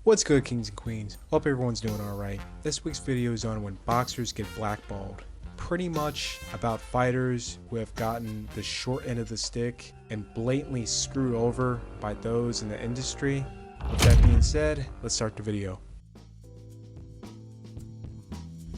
What's good, kings and queens? Hope everyone's doing alright. This week's video is on when boxers get blackballed. Pretty much about fighters who have gotten the short end of the stick and blatantly screwed over by those in the industry. With that being said, let's start the video.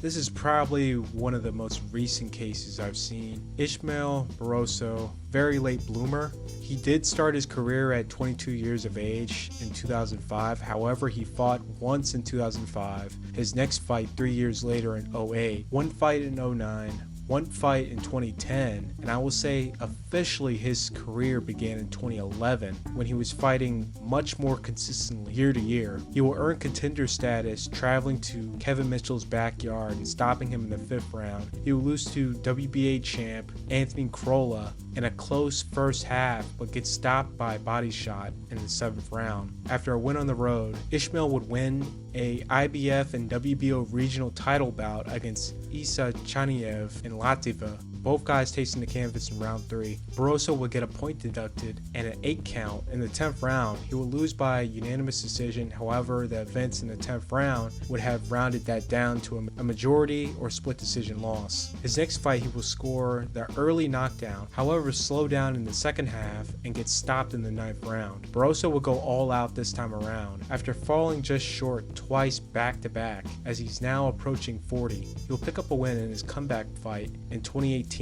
This is probably one of the most recent cases I've seen. Ismael Barroso, very late bloomer. He did start his career at 22 years of age in 2005. However, he fought once in 2005. His next fight 3 years later in 08. One fight in 09. One fight in 2010, and I will say officially his career began in 2011 when he was fighting much more consistently year to year. He will earn contender status traveling to Kevin Mitchell's backyard and stopping him in the 5th round. He will lose to WBA champ Anthony Crolla in a close first half but gets stopped by a body shot in the 7th round. After a win on the road, Ismael would win a IBF and WBO regional title bout against Isa Chaniev in Latvia, both guys tasting the canvas in round 3. Barroso would get a point deducted and an 8 count in the 10th round. He will lose by unanimous decision. However, the events in the 10th round would have rounded that down to a majority or split decision loss. His next fight, he will score the early knockdown, however slow down in the second half and get stopped in the 9th round. Barroso will go all out this time around after falling just short twice back to back. As he's now approaching 40, he'll pick up a win in his comeback fight in 2018.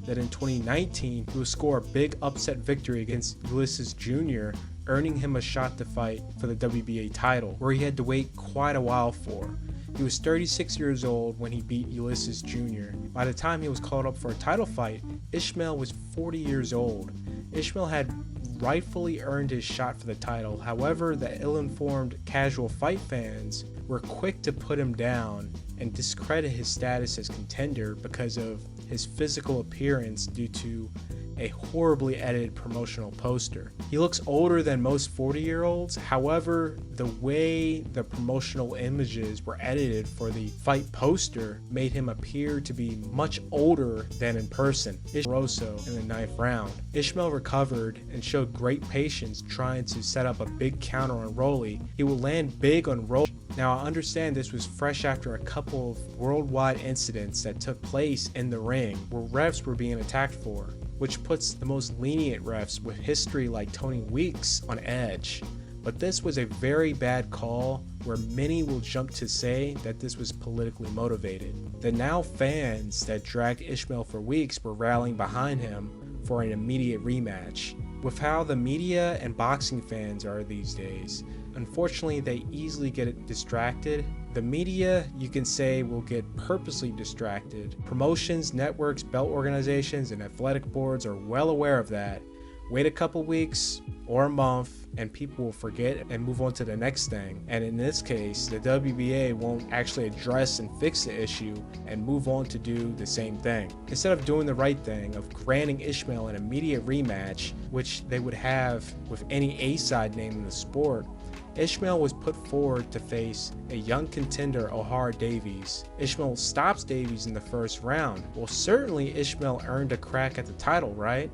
That in 2019 he will score a big upset victory against Ulysses Jr., earning him a shot to fight for the WBA title, where he had to wait quite a while for. He was 36 years old when he beat Ulysses Jr. By the time he was called up for a title fight, Ismael was 40 years old. Ismael had rightfully earned his shot for the title. However, the ill-informed casual fight fans were quick to put him down and discredit his status as contender because of his physical appearance due to a horribly edited promotional poster. He looks older than most 40-year-olds. However, the way the promotional images were edited for the fight poster made him appear to be much older than in person. Barroso in the 9th round. Ismael recovered and showed great patience trying to set up a big counter on Rolly. He will land big on Rolly. Now, I understand this was fresh after a couple of worldwide incidents that took place in the ring where refs were being attacked for, which puts the most lenient refs with history like Tony Weeks on edge. But this was a very bad call where many will jump to say that this was politically motivated. The now fans that dragged Ismael for weeks were rallying behind him for an immediate rematch. With how the media and boxing fans are these days, unfortunately they easily get distracted. The media, you can say, will get purposely distracted. Promotions, networks, belt organizations, and athletic boards are well aware of that. Wait a couple weeks or a month and people will forget and move on to the next thing. And in this case, the WBA won't actually address and fix the issue and move on to do the same thing. Instead of doing the right thing of granting Ismael an immediate rematch, which they would have with any A-side name in the sport, Ismael was put forward to face a young contender, O'Hara Davies. Ismael stops Davies in the 1st round. Well, certainly Ismael earned a crack at the title, right?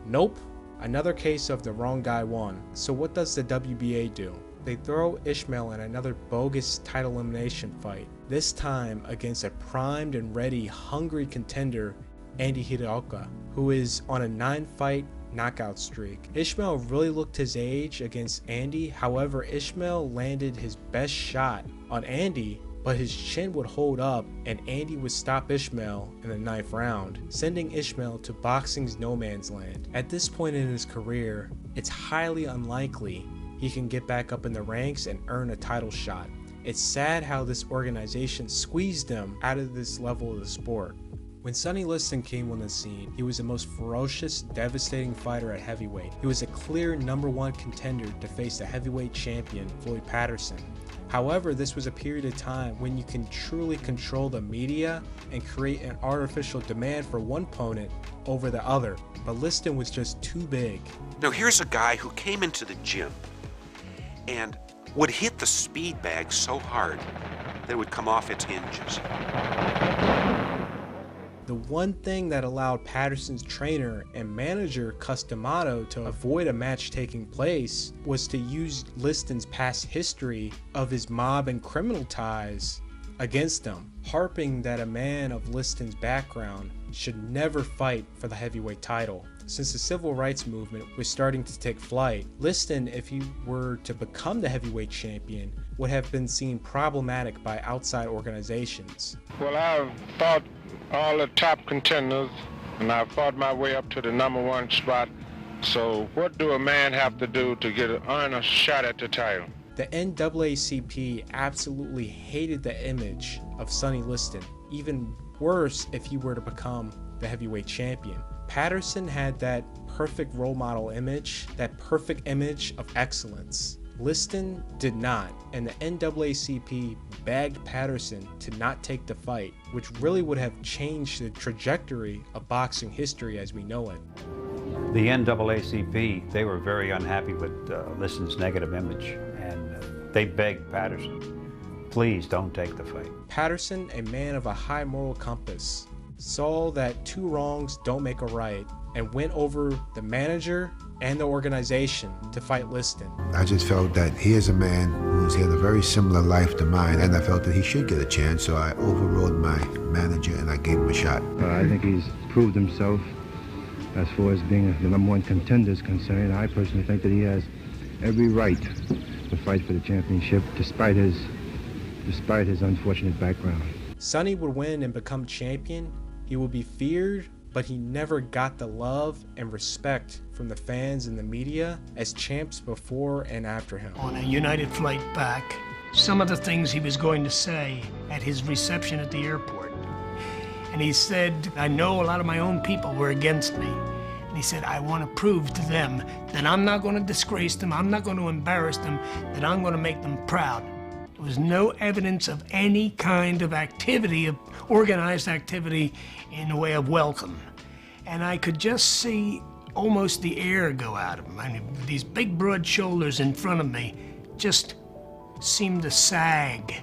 Nope. Another case of the wrong guy won. So what does the WBA do? They throw Ismael in another bogus title elimination fight, this time against a primed and ready, hungry contender, Andy Hiraoka, who is on a 9-fight knockout streak. Ismael really looked his age against Andy. However, Ismael landed his best shot on Andy, but his chin would hold up and Andy would stop Ismael in the 9th round, sending Ismael to boxing's no man's land. At this point in his career, it's highly unlikely he can get back up in the ranks and earn a title shot. It's sad how this organization squeezed him out of this level of the sport. When Sonny Liston came on the scene, he was the most ferocious, devastating fighter at heavyweight. He was a clear #1 contender to face the heavyweight champion, Floyd Patterson. However, this was a period of time when you can truly control the media and create an artificial demand for one opponent over the other. But Liston was just too big. Now here's a guy who came into the gym and would hit the speed bag so hard that it would come off its hinges. one thing that allowed Patterson's trainer and manager Cus D'Amato to avoid a match taking place was to use Liston's past history of his mob and criminal ties against him, harping that a man of Liston's background should never fight for the heavyweight title. Since the civil rights movement was starting to take flight, Liston, if he were to become the heavyweight champion, would have been seen problematic by outside organizations. Well, I've fought all the top contenders, and I've fought my way up to the #1 spot. So what do a man have to do to earn a shot at the title? The NAACP absolutely hated the image of Sonny Liston, even worse if he were to become the heavyweight champion. Patterson had that perfect role model image, that perfect image of excellence. Liston did not, and the NAACP begged Patterson to not take the fight, which really would have changed the trajectory of boxing history as we know it. The NAACP, they were very unhappy with Liston's negative image, and they begged Patterson, please don't take the fight. Patterson, a man of a high moral compass, saw that two wrongs don't make a right and went over the manager and the organization to fight Liston. I just felt that he is a man who's had a very similar life to mine, and I felt that he should get a chance, so I overrode my manager and I gave him a shot. I think he's proved himself as far as being the #1 contender is concerned. I personally think that he has every right to fight for the championship despite his unfortunate background. Sonny would win and become champion. He would be feared, but he never got the love and respect from the fans and the media as champs before and after him. On a United flight back, some of the things he was going to say at his reception at the airport. And he said, I know a lot of my own people were against me. And he said, I want to prove to them that I'm not going to disgrace them, I'm not going to embarrass them, that I'm going to make them proud. There was no evidence of any kind of activity, of organized activity in the way of welcome. And I could just see almost the air go out of him. I mean, these big broad shoulders in front of me just seemed to sag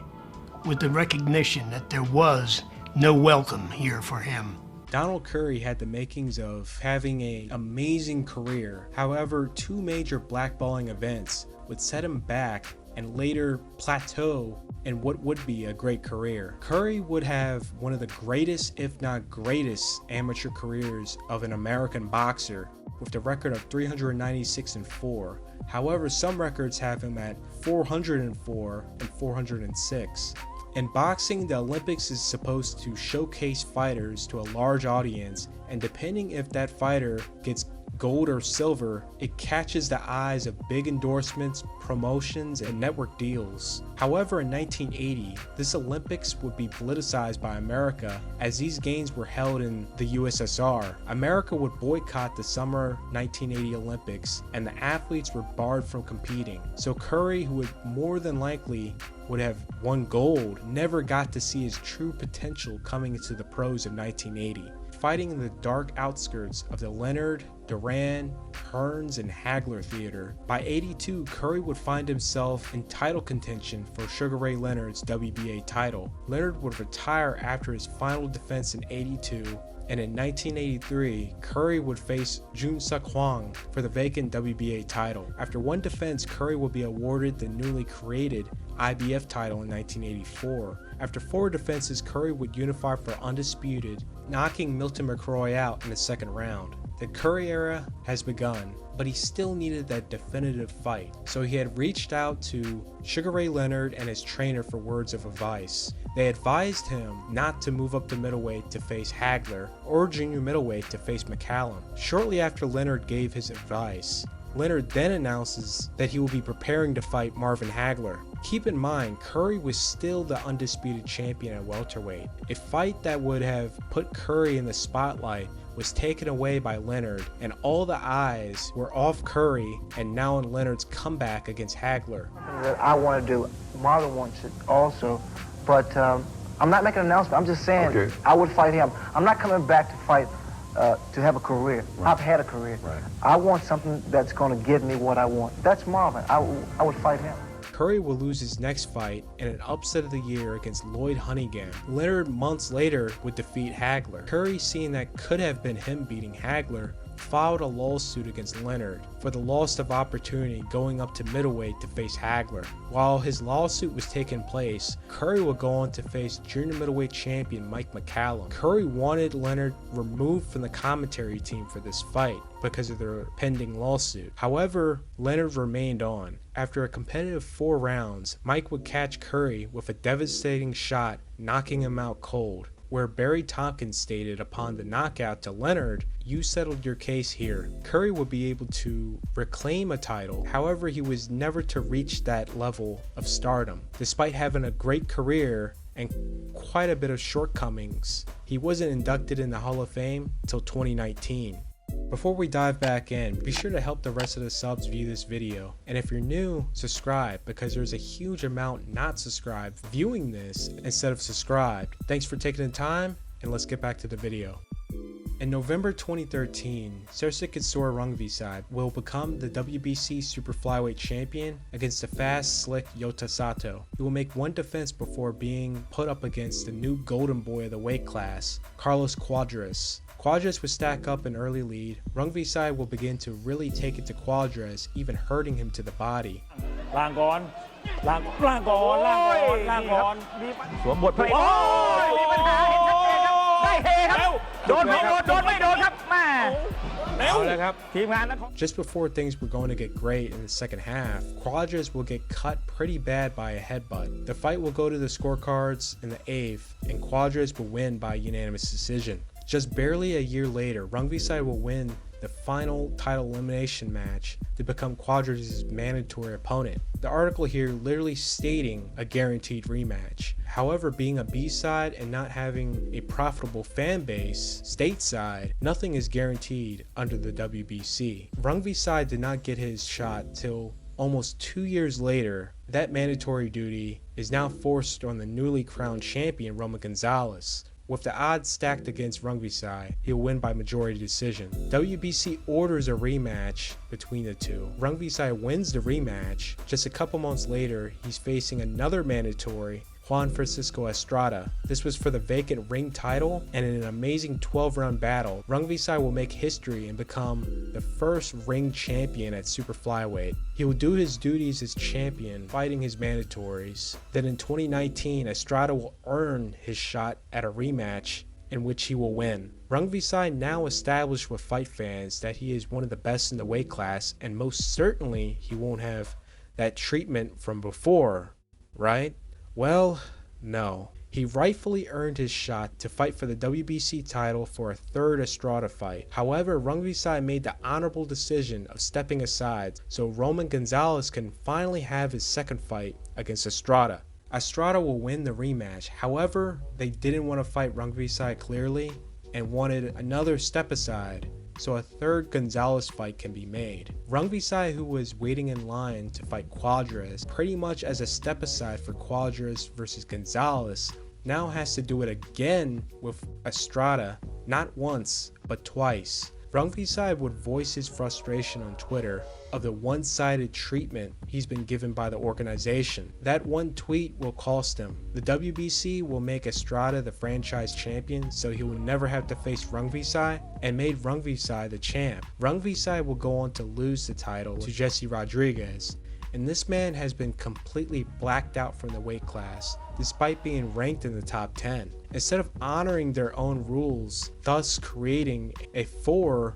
with the recognition that there was no welcome here for him. Donald Curry had the makings of having an amazing career. However, two major blackballing events would set him back and later plateau in what would be a great career. Curry would have one of the greatest, if not greatest, amateur careers of an American boxer with the record of 396-4. However, some records have him at 404 and 406. In boxing, the Olympics is supposed to showcase fighters to a large audience, and depending if that fighter gets gold or silver, it catches the eyes of big endorsements, promotions, and network deals. However, in 1980, this Olympics would be politicized by America as these games were held in the USSR. America would boycott the summer 1980 Olympics, and the athletes were barred from competing. So Curry, who would more than likely would have won gold, never got to see his true potential coming into the pros of 1980. Fighting in the dark outskirts of the Leonard, Duran, Hearns, and Hagler Theater. By 82, Curry would find himself in title contention for Sugar Ray Leonard's WBA title. Leonard would retire after his final defense in 82, and in 1983, Curry would face Jun Suk Hwang for the vacant WBA title. After one defense, Curry would be awarded the newly created IBF title in 1984. After 4 defenses, Curry would unify for undisputed, knocking Milton McCrory out in the second round. The Curry era has begun, but he still needed that definitive fight, so he had reached out to Sugar Ray Leonard and his trainer for words of advice. They advised him not to move up to middleweight to face Hagler or junior middleweight to face McCallum. Shortly after Leonard gave his advice, Leonard then announces that he will be preparing to fight Marvin Hagler. Keep in mind, Curry was still the undisputed champion at welterweight. A fight that would have put Curry in the spotlight was taken away by Leonard, and all the eyes were off Curry and now in Leonard's comeback against Hagler. That I want to do, Marlon wants it also, but I'm not making an announcement. I'm just saying I would fight him. I'm not coming back to fight to have a career. Right. I've had a career. Right. I want something that's going to give me what I want. That's Marvin. I would fight him. Curry will lose his next fight in an upset of the year against Lloyd Honeyghan. Leonard months later would defeat Hagler. Curry, seeing that could have been him beating Hagler, filed a lawsuit against Leonard for the loss of opportunity going up to middleweight to face Hagler. While his lawsuit was taking place, Curry would go on to face junior middleweight champion Mike McCallum. Curry wanted Leonard removed from the commentary team for this fight because of their pending lawsuit. However, Leonard remained on. After a competitive 4 rounds, Mike would catch Curry with a devastating shot, knocking him out cold, where Barry Tompkins stated upon the knockout to Leonard, "You settled your case here." Curry would be able to reclaim a title, however he was never to reach that level of stardom. Despite having a great career and quite a bit of shortcomings, he wasn't inducted in the Hall of Fame until 2019. Before we dive back in, be sure to help the rest of the subs view this video, and if you're new, subscribe, because there's a huge amount not subscribed viewing this instead of subscribed. Thanks for taking the time, and let's get back to the video. In November 2013, Sirsikitsor Rungvisai will become the WBC Super Flyweight Champion against the fast, slick Yota Sato. He will make one defense before being put up against the new golden boy of the weight class, Carlos Cuadras. Cuadras would stack up an early lead. Rungvisai will begin to really take it to Cuadras, even hurting him to the body. ล่างก่อนล่างก่อนล่างก่อนสวมบทโอ้ยมีปัญหาเห็นชัดเจนครับได้เฮครับโดนไม่โดนครับแม่เอาเลยครับทีมงานนั้น Just before things were going to get great in the second half, Cuadras will get cut pretty bad by a headbutt. The fight will go to the scorecards in the 8th, and Cuadras will win by unanimous decision. Just barely a year later, Rungvisai will win the final title elimination match to become Cuadras' mandatory opponent. The article here literally stating a guaranteed rematch. However, being a B-side and not having a profitable fan base stateside, nothing is guaranteed under the WBC. Rungvisai did not get his shot till almost 2 years later. That mandatory duty is now forced on the newly crowned champion Roman Gonzalez. With the odds stacked against Rungvisai, he'll win by majority decision. WBC orders a rematch between the two. Rungvisai wins the rematch. Just a couple months later, he's facing another mandatory, Juan Francisco Estrada. This was for the vacant ring title, and in an amazing 12-round battle, Rungvisai will make history and become the first ring champion at super flyweight. He will do his duties as champion, fighting his mandatories. Then in 2019, Estrada will earn his shot at a rematch in which he will win. Rungvisai now established with fight fans that he is one of the best in the weight class, and most certainly he won't have that treatment from before, right? Well, no. He rightfully earned his shot to fight for the WBC title for a third Estrada fight. However, Rungvisai made the honorable decision of stepping aside so Roman Gonzalez can finally have his second fight against Estrada. Estrada will win the rematch. However, they didn't want to fight Rungvisai clearly and wanted another step aside so a third Gonzalez fight can be made. Rungvisai, who was waiting in line to fight Cuadras pretty much as a step aside for Cuadras versus Gonzalez, now has to do it again with Estrada, not once but twice. Rungvisai would voice his frustration on Twitter of the one-sided treatment he's been given by the organization. That one tweet will cost him. The WBC will make Estrada the franchise champion so he will never have to face Rungvisai, and made Rungvisai the champ. Rungvisai will go on to lose the title to Jesse Rodriguez, and this man has been completely blacked out from the weight class despite being ranked in the top 10. Instead of honoring their own rules, thus creating a 5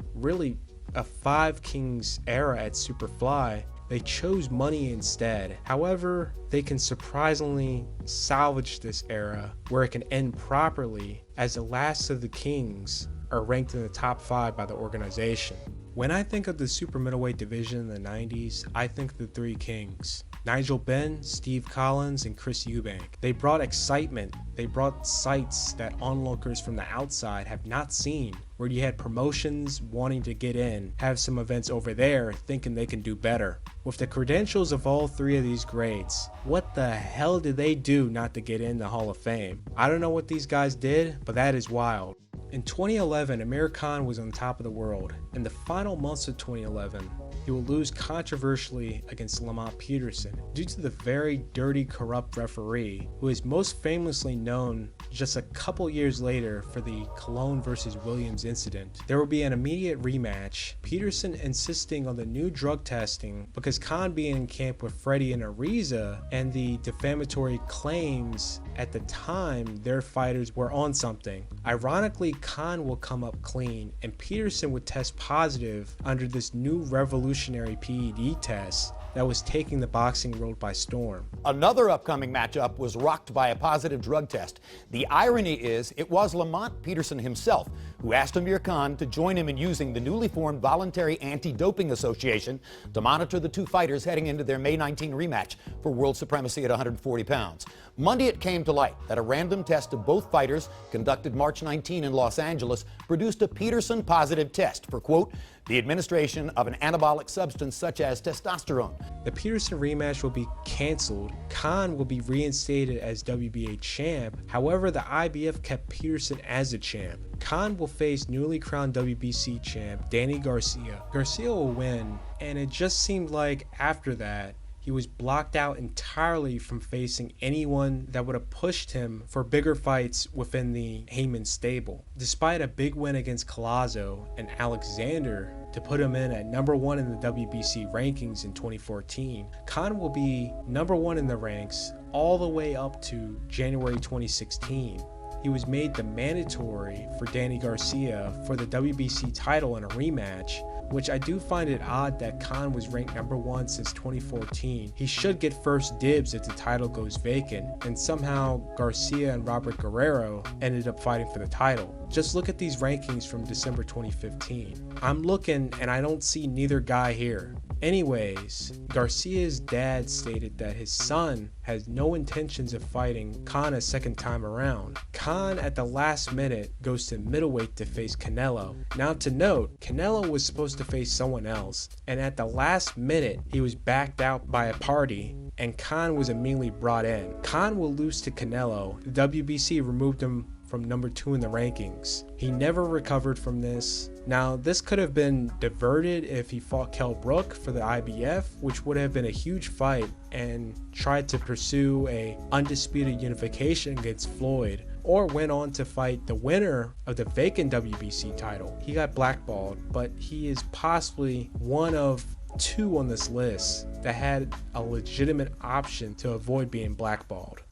kings era at Superfly, they chose money instead. However, they can surprisingly salvage this era where it can end properly, as the last of the kings are ranked in the top 5 by the organization. When I think of the super middleweight division in the 90s, I think of the 3 kings: Nigel Benn, Steve Collins, and Chris Eubank. They brought excitement. They brought sights that onlookers from the outside have not seen, where you had promotions wanting to get in, have some events over there thinking they can do better. With the credentials of all 3 of these greats, what the hell did they do not to get in the Hall of Fame? I don't know what these guys did, but that is wild. In 2011, Amir Khan was on top of the world. In the final months of 2011, he he will lose controversially against Lamont Peterson due to the very dirty, corrupt referee who is most famously known just a couple years later for the Cologne versus Williams incident. There will be an immediate rematch, Peterson insisting on the new drug testing because Khan being in camp with Freddie and Ariza and the defamatory claims at the time their fighters were on something. Ironically, Khan will come up clean and Peterson would test positive under this new revolutionary PED test that was taking the boxing world by storm. Another upcoming matchup was rocked by a positive drug test. The irony is it was Lamont Peterson himself who asked Amir Khan to join him in using the newly formed Voluntary Anti-Doping Association to monitor the two fighters heading into their May 19 rematch for world supremacy at 140 pounds. Monday it came to light that a random test of both fighters conducted March 19 in Los Angeles produced a Peterson positive test for, quote, the administration of an anabolic substance such as testosterone. The Peterson rematch will be canceled. Khan will be reinstated as WBA champ. However, the IBF kept Peterson as a champ. Khan will face newly crowned WBC champ Danny Garcia. Garcia will win, and it just seemed like after that, he was blocked out entirely from facing anyone that would have pushed him for bigger fights within the Heyman stable. Despite a big win against Collazo and Alexander to put him in at #1 in the WBC rankings in 2014, Khan will be #1 in the ranks all the way up to January 2016. He was made the mandatory for Danny Garcia for the WBC title in a rematch, which I do find it odd that Khan was ranked #1 since 2014. He should get first dibs if the title goes vacant, and somehow Garcia and Robert Guerrero ended up fighting for the title. Just look at these rankings from December 2015. I'm looking and I don't see neither guy here. Anyways, Garcia's dad stated that his son has no intentions of fighting Khan a second time around. Khan at the last minute goes to middleweight to face Canelo. Now to note, Canelo was supposed to face someone else, and at the last minute he was backed out by a party and Khan was immediately brought in. Khan will lose to Canelo. The WBC removed him from #2 in the rankings. He never recovered from this. Now, this could have been diverted if he fought Kell Brook for the IBF, which would have been a huge fight, and tried to pursue a undisputed unification against Floyd, or went on to fight the winner of the vacant WBC title. He got blackballed, but he is possibly one of 2 on this list that had a legitimate option to avoid being blackballed.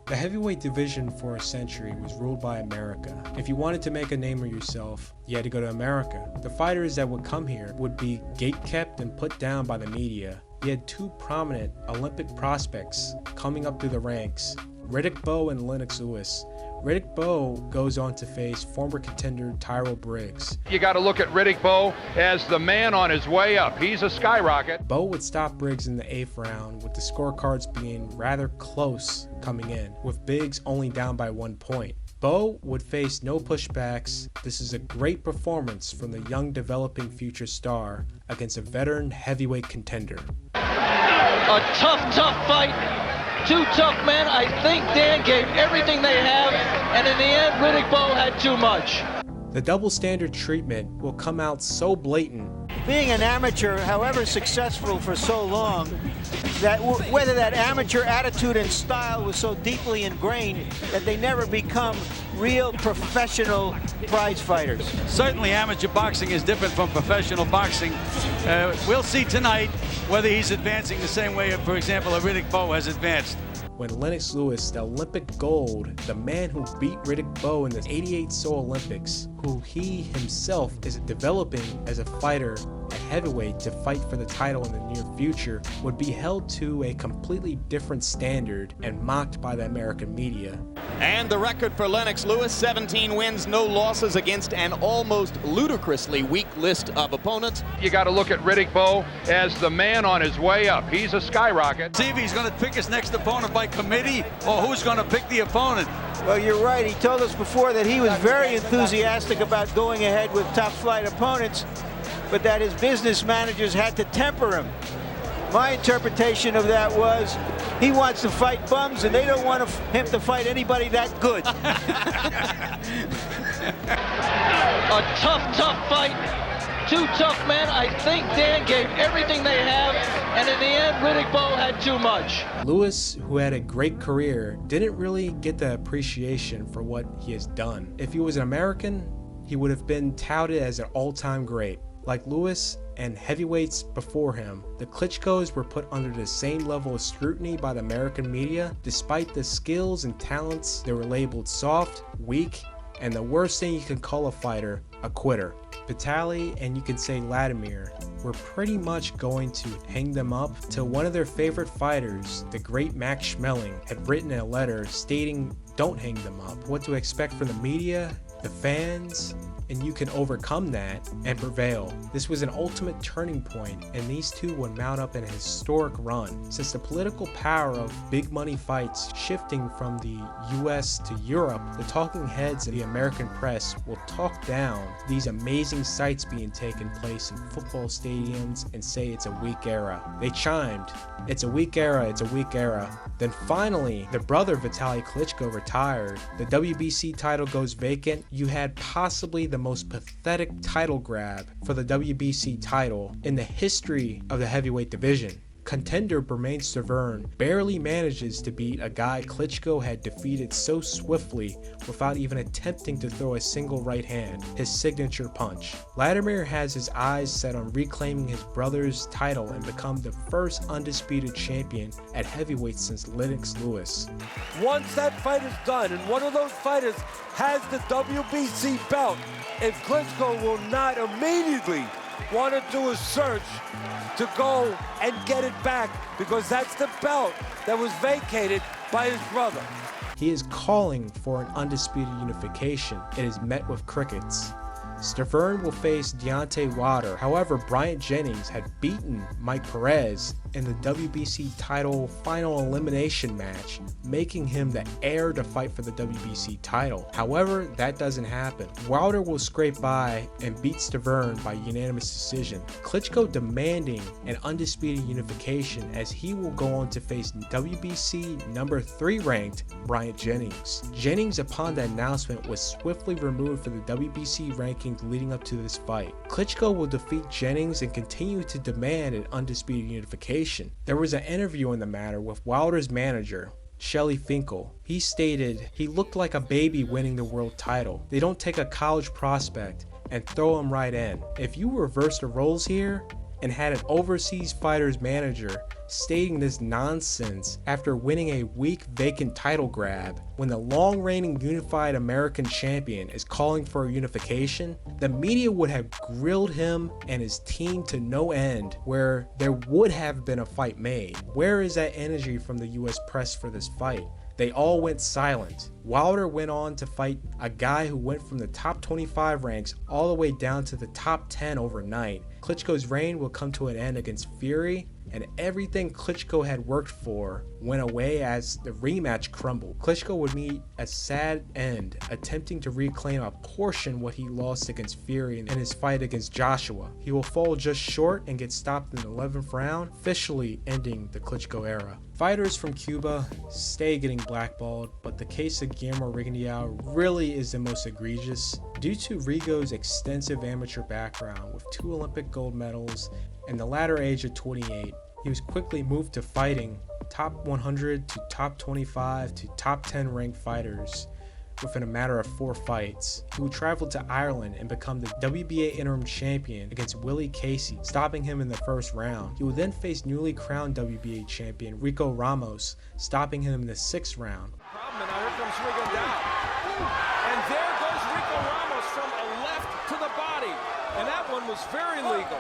The heavyweight division for a century was ruled by America. If you wanted to make a name for yourself, you had to go to America. The fighters that would come here would be gatekept and put down by the media. You had 2 prominent Olympic prospects coming up through the ranks, Riddick Bowe and Lennox Lewis. Riddick Bowe goes on to face former contender Tyrell Briggs. You got to look at Riddick Bowe as the man on his way up. He's a skyrocket. Bowe would stop Briggs in the 8th round, with the scorecards being rather close coming in, with Briggs only down by 1 point. Bowe would face no pushbacks. This is a great performance from the young developing future star against a veteran heavyweight contender. A tough fight. 2 tough men. I think Dan gave everything they have, and in the end, Riddick Bowe had too much. The double standard treatment will come out so blatant. Being an amateur, however successful for so long, that whether that amateur attitude and style was so deeply ingrained that they never become real professional prize fighters. Certainly amateur boxing is different from professional boxing. We'll see tonight whether he's advancing the same way, for example, Riddick Bowe has advanced. When Lennox Lewis, the Olympic gold, the man who beat Riddick Bowe in the '88 Seoul Olympics, who he himself is developing as a fighter at heavyweight to fight for the title in the near future, would be held to a completely different standard and mocked by the American media. And the record for Lennox Lewis, 17 wins, no losses against an almost ludicrously weak list of opponents. You got to look at Riddick Bowe as the man on his way up. He's a skyrocket. See if he's going to pick his next opponent by committee or who's going to pick the opponent. Well, you're right. He told us before that he was very enthusiastic about going ahead with top-flight opponents, but that his business managers had to temper him. My interpretation of that was he wants to fight bums, and they don't want him to fight anybody that good. A tough fight. 2 tough men. I think Dan gave everything they have, and in the end, Riddick Bowe had too much. Lewis, who had a great career, didn't really get the appreciation for what he has done. If he was an American, he would have been touted as an all-time great. Like Lewis and heavyweights before him, the Klitschkos were put under the same level of scrutiny by the American media. Despite the skills and talents, they were labeled soft, weak, and the worst thing you can call a fighter, a quitter. Vitaly, and you can say Vladimir, were pretty much going to hang them up till one of their favorite fighters, the great Max Schmeling, had written a letter stating, "Don't hang them up." What to expect from the media, the fans, and you can overcome that and prevail. This was an ultimate turning point, and these two would mount up in a historic run. Since the political power of big money fights shifting from the US to Europe, the talking heads of the American press will talk down these amazing sights being taken place in football stadiums and say it's a weak era. They chimed, "It's a weak era, it's a weak era." Then finally, the brother Vitaly Klitschko retired. The WBC title goes vacant. You had possibly the most pathetic title grab for the WBC title in the history of the heavyweight division. Contender Bermane Stiverne barely manages to beat a guy Klitschko had defeated so swiftly without even attempting to throw a single right hand, his signature punch. Vladimir has his eyes set on reclaiming his brother's title and become the first undisputed champion at heavyweight since Lennox Lewis. Once that fight is done and one of those fighters has the WBC belt, if Klitschko will not immediately want to do a search to go and get it back, because that's the belt that was vacated by his brother. He is calling for an undisputed unification. It is met with crickets. Stiverne will face Deontay Wilder. However, Bryant Jennings had beaten Mike Perez in the WBC title final elimination match, making him the heir to fight for the WBC title. However, that doesn't happen. Wilder will scrape by and beat Stiverne by unanimous decision. Klitschko demanding an undisputed unification, as he will go on to face WBC number 3 ranked Bryant Jennings. Jennings, upon the announcement, was swiftly removed from the WBC rankings leading up to this fight. Klitschko will defeat Jennings and continue to demand an undisputed unification. There was an interview on the matter with Wilder's manager, Shelly Finkel. He stated he looked like a baby winning the world title. They don't take a college prospect and throw him right in. If you reverse the roles here and had an overseas fighter's manager stating this nonsense after winning a weak vacant title grab, when the long reigning unified American champion is calling for a unification, the media would have grilled him and his team to no end, where there would have been a fight made. Where is that energy from the US press for this fight? They all went silent. Wilder went on to fight a guy who went from the top 25 ranks all the way down to the top 10 overnight. Klitschko's reign will come to an end against Fury, and everything Klitschko had worked for went away as the rematch crumbled. Klitschko would meet a sad end, attempting to reclaim a portion what he lost against Fury in his fight against Joshua. He will fall just short and get stopped in the 11th round, officially ending the Klitschko era. Fighters from Cuba stay getting blackballed, but the case of Guillermo Rigondeaux really is the most egregious. Due to Rigo's extensive amateur background with 2 Olympic gold medals and the latter age of 28, he was quickly moved to fighting top 100 to top 25 to top 10 ranked fighters within a matter of 4 fights. He would travel to Ireland and become the WBA interim champion against Willie Casey, stopping him in the 1st round. He would then face newly crowned WBA champion Rico Ramos, stopping him in the 6th round. And now here comes Rigondeaux. And there goes Rico Ramos from a left to the body. And that one was very legal.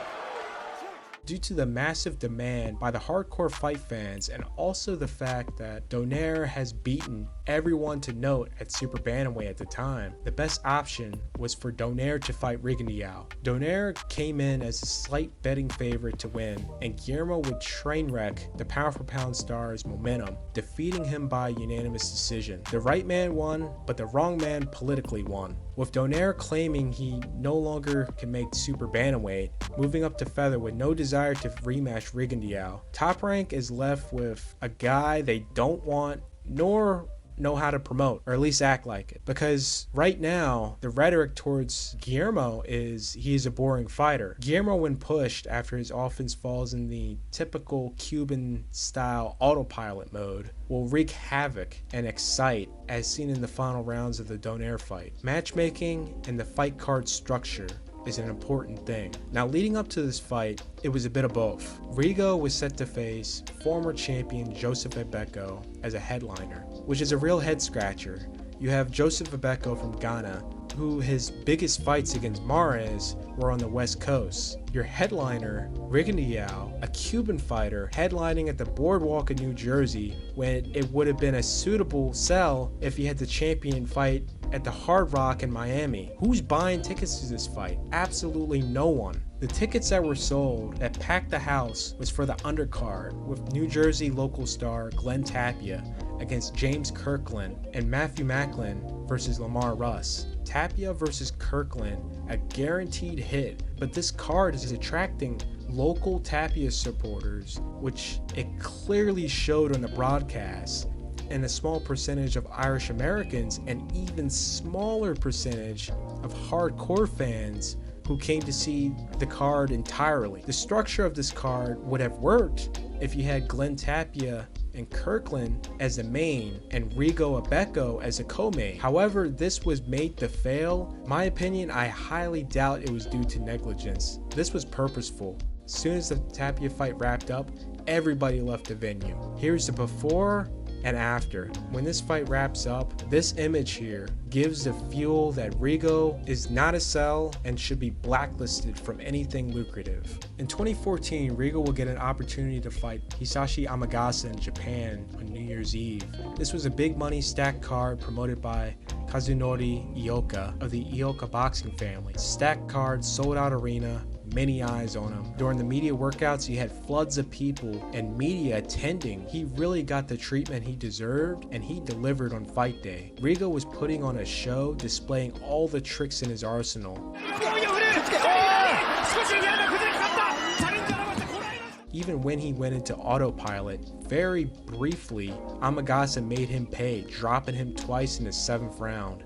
Due to the massive demand by the hardcore fight fans, and also the fact that Donaire has beaten everyone to note at super bantamweight at the time, the best option was for Donaire to fight Rigondeaux. Donaire came in as a slight betting favorite to win, and Guillermo would train wreck the pound for pound star's momentum, defeating him by unanimous decision. The right man won, but the wrong man politically won, with Donaire claiming he no longer can make super bantamweight, moving up to feather with no desire to rematch Rigondeaux. Top Rank is left with a guy they don't want nor know how to promote, or at least act like it. Because right now, the rhetoric towards Guillermo is he is a boring fighter. Guillermo, when pushed after his offense falls in the typical Cuban-style autopilot mode, will wreak havoc and excite, as seen in the final rounds of the Donaire fight. Matchmaking and the fight card structure is an important thing. Now, leading up to this fight, it was a bit of both. Rigo was set to face former champion Joseph Ebeko as a headliner, which is a real head scratcher. You have Joseph Ebeko from Ghana, who his biggest fights against Mares were on the West Coast. Your headliner, Rigondeaux, a Cuban fighter, headlining at the Boardwalk in New Jersey, when it would have been a suitable sell if he had the champion fight at the Hard Rock in Miami. Who's buying tickets to this fight? Absolutely no one. The tickets that were sold that packed the house was for the undercard, with New Jersey local star Glenn Tapia against James Kirkland and Matthew Macklin versus Lamar Russ. Tapia versus Kirkland, a guaranteed hit, but this card is attracting local Tapia supporters, which it clearly showed on the broadcast, and a small percentage of Irish Americans, and even smaller percentage of hardcore fans who came to see the card entirely. The structure of this card would have worked if you had Glenn Tapia and Kirkland as the main and Rigo Ebeko as a co-main. However, this was made to fail. My opinion, I highly doubt it was due to negligence. This was purposeful. As soon as the Tapia fight wrapped up, everybody left the venue. Here's the before and after. When this fight wraps up, this image here gives the fuel that Rigo is not a sell and should be blacklisted from anything lucrative. In 2014, Rigo will get an opportunity to fight Hisashi Amagasa in Japan on New Year's Eve. This was a big money stacked card promoted by Kazunori Ioka of the Ioka boxing family. Stacked card, sold out arena, many eyes on him. During the media workouts, he had floods of people and media attending. He really got the treatment he deserved, and he delivered on fight day. Rigo was putting on a show, displaying all the tricks in his arsenal. Even when he went into autopilot, very briefly, Amagasa made him pay, dropping him twice in the 7th round.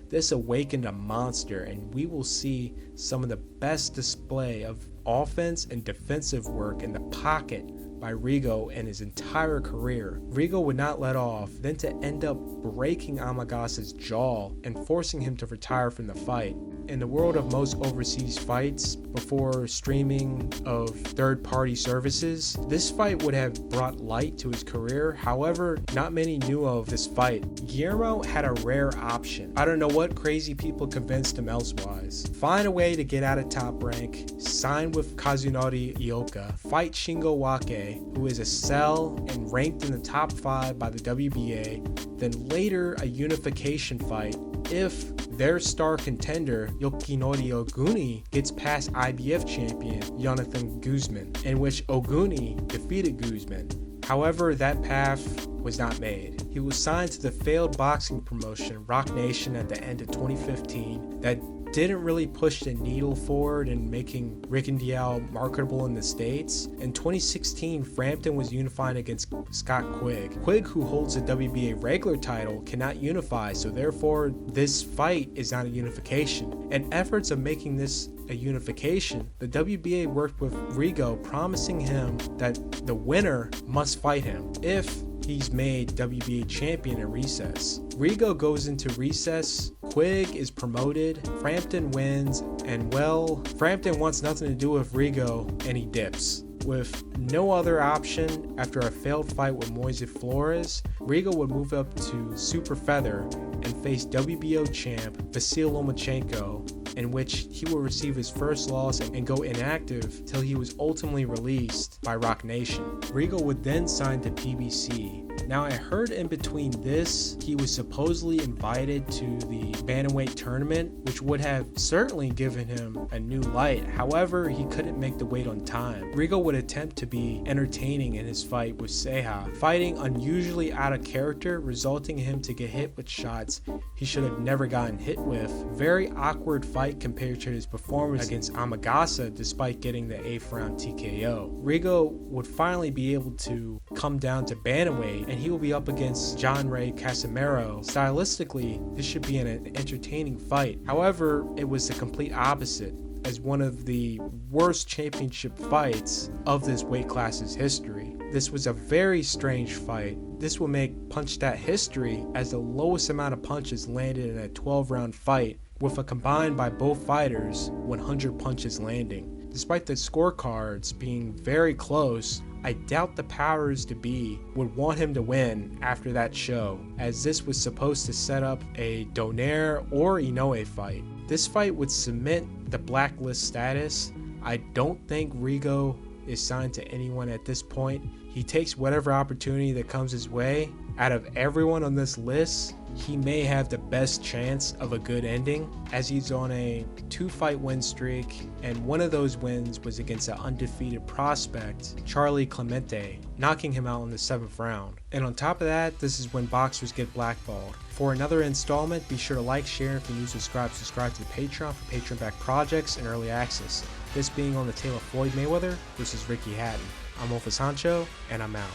This awakened a monster, and we will see some of the best display of offense and defensive work in the pocket by Rigo in his entire career. Rigo would not let off, then to end up breaking Amagasa's jaw and forcing him to retire from the fight. In the world of most overseas fights, before streaming of third-party services, this fight would have brought light to his career. However, not many knew of this fight. Guillermo had a rare option. I don't know what crazy people convinced him elsewise. Find a way to get out of Top Rank, sign with Kazunori Ioka, fight Shingo Wake, who is a sell and ranked in the top 5 by the WBA, then later a unification fight if their star contender Yoshinori Oguni gets past IBF champion Jonathan Guzman, in which Oguni defeated Guzman. However, that path was not made. He was signed to the failed boxing promotion Rock Nation at the end of 2015 that didn't really push the needle forward in making Rigondeaux marketable in the States. In 2016, Frampton was unifying against Scott Quigg. Quigg, who holds the WBA regular title, cannot unify, so therefore this fight is not a unification. In efforts of making this a unification, the WBA worked with Rigo, promising him that the winner must fight him if he's made WBA champion in recess. Rigo goes into recess, Quigg is promoted, Frampton wins, and well, Frampton wants nothing to do with Rigo and he dips. With no other option after a failed fight with Moise Flores, Rigo would move up to super feather and face WBO champ Vasil Lomachenko, in which he will receive his first loss and go inactive till he was ultimately released by Rock Nation. Rigo would then sign to PBC. Now, I heard in between this, he was supposedly invited to the bantamweight tournament, which would have certainly given him a new light. However, he couldn't make the weight on time. Rigo would attempt to be entertaining in his fight with Ceja, fighting unusually out of character, resulting in him to get hit with shots he should have never gotten hit with. Very awkward fight compared to his performance against Amagasa, despite getting the 8th round TKO. Rigo would finally be able to come down to bantamweight, and he will be up against John Ray Casimiro. Stylistically, this should be an entertaining fight. However, it was the complete opposite, as one of the worst championship fights of this weight class's history. This was a very strange fight. This will make punch stat history as the lowest amount of punches landed in a 12-round fight, with a combined by both fighters 100 punches landing. Despite the scorecards being very close, I doubt the powers to be would want him to win after that show, as this was supposed to set up a Donaire or Inoue fight. This fight would cement the blacklist status. I don't think Rigo is signed to anyone at this point. He takes whatever opportunity that comes his way. Out of everyone on this list, he may have the best chance of a good ending, as he's on a 2-fight win streak, and one of those wins was against an undefeated prospect, Charlie Clemente, knocking him out in the 7th round. And on top of that, this is when boxers get blackballed. For another installment, be sure to like, share, and if you're new, subscribe to the Patreon for Patreon-backed projects and early access. This being on the tale of Floyd Mayweather versus Ricky Hatton. I'm Wolfus Hancho, and I'm out.